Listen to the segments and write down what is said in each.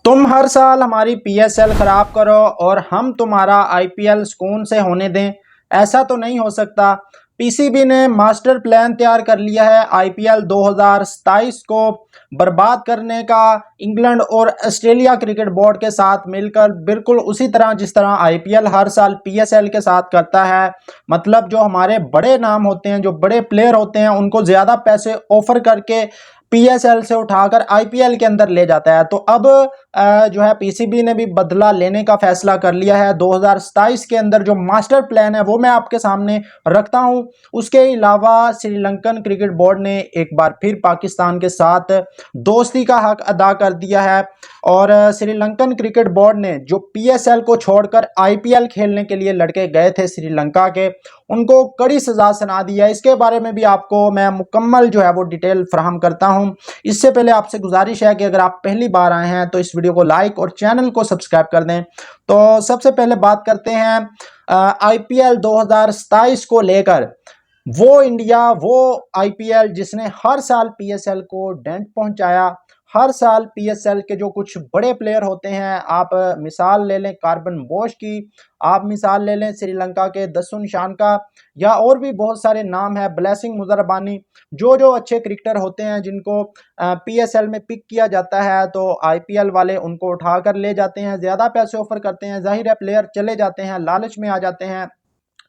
तुम हर साल हमारी पीएसएल खराब करो और हम तुम्हारा आईपीएल सुकून से होने दें, ऐसा तो नहीं हो सकता। पीसीबी ने मास्टर प्लान तैयार कर लिया है आईपीएल 2027 को बर्बाद करने का। इंग्लैंड और ऑस्ट्रेलिया क्रिकेट बोर्ड के साथ मिलकर बिल्कुल उसी तरह जिस तरह आईपीएल हर साल पीएसएल के साथ करता है। मतलब जो हमारे बड़े नाम होते हैं, जो बड़े प्लेयर होते हैं, उनको ज्यादा पैसे ऑफर करके पीएसएल से उठाकर आईपीएल के अंदर ले जाता है। तो अब जो है पीसीबी ने भी बदला लेने का फैसला कर लिया है। 2027 के अंदर जो मास्टर प्लान है वो मैं आपके सामने रखता हूं। उसके अलावा श्रीलंकन क्रिकेट बोर्ड ने एक बार फिर पाकिस्तान के साथ दोस्ती का हक अदा कर दिया है और श्रीलंकन क्रिकेट बोर्ड ने जो पीएसएल को छोड़कर आईपीएल खेलने के लिए लड़के गए थे श्रीलंका के, उनको कड़ी सजा सुना दी है। इसके बारे में भी आपको मैं मुकम्मल जो है वो डिटेल फराहम करता हूं। इससे पहले आपसे गुजारिश है कि अगर आप पहली बार आए हैं तो इस वीडियो को लाइक और चैनल को सब्सक्राइब कर दें। तो सबसे पहले बात करते हैं आईपीएल 2027 को लेकर। वो इंडिया, वो आईपीएल जिसने हर साल पीएसएल को डेंट पहुंचाया। हर साल पीएसएल के जो कुछ बड़े प्लेयर होते हैं, आप मिसाल ले लें कार्बन बोश की, आप मिसाल ले लें श्रीलंका के दसुन शान का, या और भी बहुत सारे नाम है, ब्लेसिंग मुजरबानी, जो जो अच्छे क्रिकेटर होते हैं जिनको पीएसएल में पिक किया जाता है तो आईपीएल वाले उनको उठाकर ले जाते हैं, ज्यादा पैसे ऑफर करते हैं। जाहिर है प्लेयर चले जाते हैं, लालच में आ जाते हैं।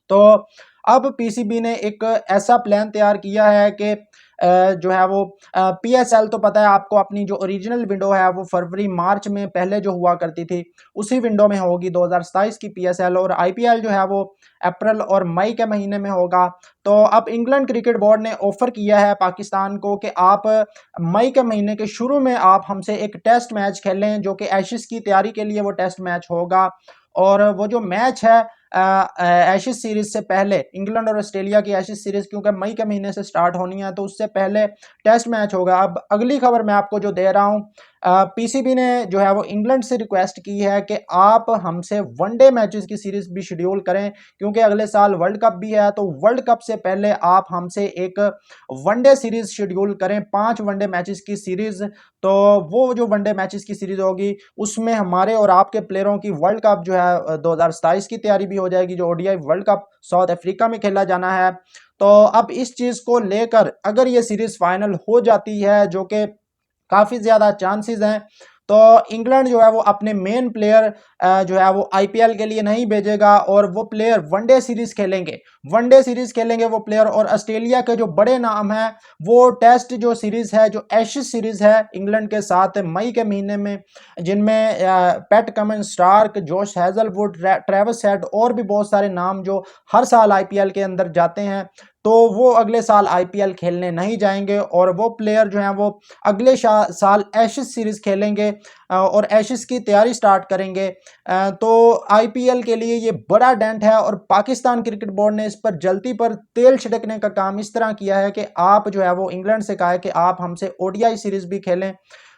तो अब पीसीबी ने एक ऐसा प्लान तैयार किया है कि जो है वो पीएसएल तो पता है आपको, अपनी जो ओरिजिनल विंडो है वो फरवरी मार्च में पहले जो हुआ करती थी उसी विंडो में होगी 2027 की पीएसएल, और आईपीएल जो है वो अप्रैल और मई के महीने में होगा। तो अब इंग्लैंड क्रिकेट बोर्ड ने ऑफर किया है पाकिस्तान को कि आप मई के महीने के शुरू में आप हमसे एक टेस्ट मैच खेलें, जो कि एशेज की तैयारी के लिए वो टेस्ट मैच होगा। और वो जो मैच है एशेज सीरीज से पहले, इंग्लैंड और ऑस्ट्रेलिया की एशेज सीरीज क्योंकि मई के महीने से स्टार्ट होनी है तो उससे पहले टेस्ट मैच होगा। अब अगली खबर मैं आपको जो दे रहा हूं, पीसीबी ने जो है वो इंग्लैंड से रिक्वेस्ट की है कि आप हमसे वनडे मैचेस की सीरीज भी शेड्यूल करें, क्योंकि अगले साल वर्ल्ड कप भी है। तो वर्ल्ड कप से पहले आप हमसे एक वनडे सीरीज शेड्यूल करें, 5 वनडे मैचेस की सीरीज। तो वो जो वनडे मैचेस की सीरीज होगी उसमें हमारे और आपके प्लेयरों की वर्ल्ड कप जो है 2027 की तैयारी भी हो जाएगी, जो ODI world cup south Africa में खेला जाना है। तो अब इस चीज को लेकर अगर ये सीरीज फाइनल हो जाती है, जो कि काफी ज्यादा चांसेस हैं, तो इंग्लैंड जो है वो अपने मेन प्लेयर जो है वो आईपीएल के लिए नहीं भेजेगा और वो प्लेयर वनडे सीरीज खेलेंगे, वनडे सीरीज खेलेंगे वो प्लेयर। और ऑस्ट्रेलिया के जो बड़े नाम हैं वो टेस्ट जो सीरीज है, जो एशेज सीरीज है इंग्लैंड के साथ मई के महीने में, जिनमें पैट कमिंस, स्टार्क, जोश हैजलवुड, ट्रेविस हेड और भी बहुत सारे नाम जो हर साल आईपीएल के अंदर जाते हैं, तो वो अगले साल आईपीएल खेलने नहीं जाएंगे और वो प्लेयर जो हैं वो अगले साल एशेज सीरीज खेलेंगे और एशेज की तैयारी स्टार्ट करेंगे। तो आईपीएल के लिए ये बड़ा डेंट है और पाकिस्तान क्रिकेट बोर्ड ने इस पर जल्दी पर तेल छिड़कने का काम इस तरह किया है कि आप जो है वो इंग्लैंड से कहा है कि आप हमसे ओडीआई सीरीज भी खेलें।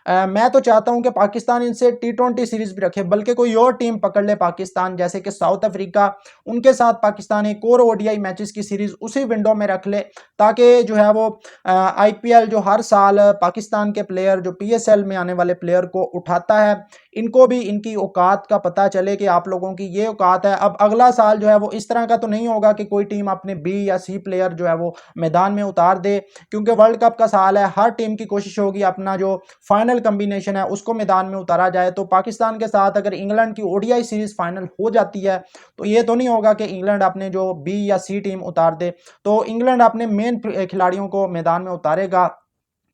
मैं तो चाहता हूं कि पाकिस्तान इनसे टी20 सीरीज भी रखे, बल्कि कोई और टीम पकड़ ले पाकिस्तान, जैसे कि साउथ अफ्रीका, उनके साथ पाकिस्तान एक और ओडीआई मैचेस की सीरीज उसी विंडो में रख ले, ताकि जो है वो आईपीएल जो हर साल पाकिस्तान के प्लेयर जो पीएसएल में आने वाले प्लेयर को उठाता है, इनको भी इनकी औकात का पता चले कि आप लोगों की ये औकात है। अब अगला साल जो है वो इस तरह का तो नहीं होगा कि कोई टीम अपने बी या सी प्लेयर जो है वो मैदान में उतार दे, क्योंकि वर्ल्ड कप का साल है, हर टीम की कोशिश होगी अपना जो फाइनल कॉम्बिनेशन है उसको मैदान में उतारा जाए। तो पाकिस्तान के साथ अगर इंग्लैंड की ओडीआई सीरीज फाइनल हो जाती है तो ये तो नहीं होगा कि इंग्लैंड अपने जो बी या सी टीम उतार दे, तो इंग्लैंड अपने मेन खिलाड़ियों को मैदान में उतारेगा।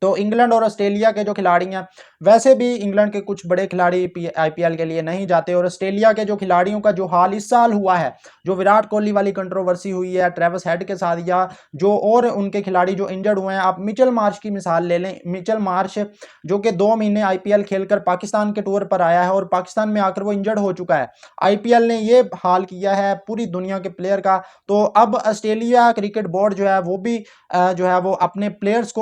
तो इंग्लैंड और ऑस्ट्रेलिया के जो खिलाड़ी हैं, वैसे भी इंग्लैंड के कुछ बड़े खिलाड़ी आईपीएल के लिए नहीं जाते, और ऑस्ट्रेलिया के जो खिलाड़ियों का जो हाल इस साल हुआ है, जो विराट कोहली वाली कंट्रोवर्सी हुई है ट्रेविस हेड के साथ, या जो और उनके खिलाड़ी जो इंजर्ड हुए हैं, आप मिचेल मार्श की मिसाल ले लें। मिचेल मार्श जो कि 2 महीने आईपीएल खेलकर पाकिस्तान के टूर पर आया है और पाकिस्तान में आकर वो इंजर्ड हो चुका है। आईपीएल ने ये हाल किया है पूरी दुनिया के प्लेयर का। तो अब ऑस्ट्रेलिया क्रिकेट बोर्ड जो है वो भी जो है वो अपने प्लेयर्स को